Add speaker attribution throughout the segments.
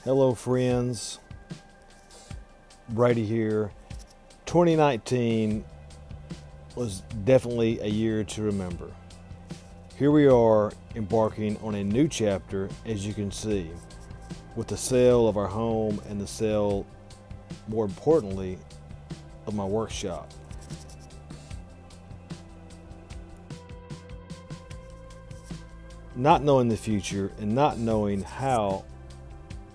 Speaker 1: Hello friends, Brady here. 2019 was definitely a year to remember. Here we are embarking on a new chapter, as you can see, with the sale of our home and the sale, more importantly, of my workshop. Not knowing the future and not knowing how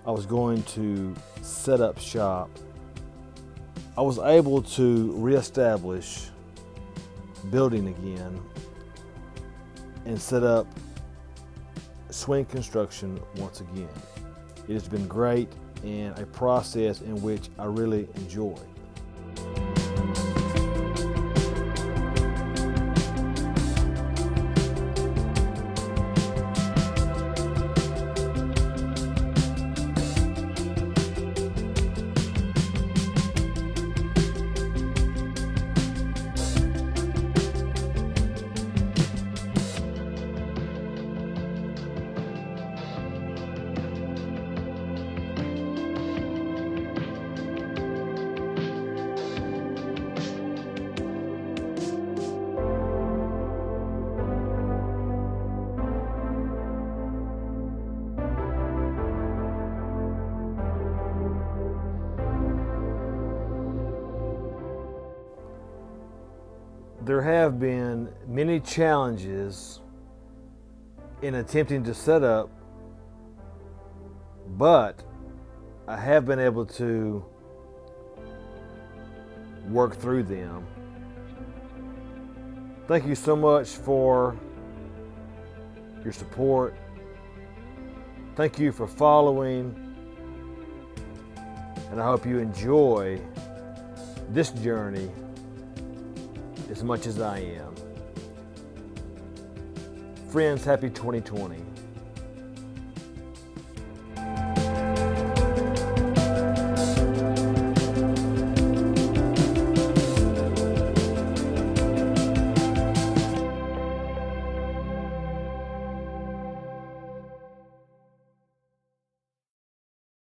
Speaker 1: I was going to set up shop, I was able to reestablish building again and set up swing construction once again. It has been great and a process in which I really enjoy. There have been many challenges in attempting to set up, but I have been able to work through them. Thank you so much for your support. Thank you for following, and I hope you enjoy this journey as much as I am. Friends, happy 2020.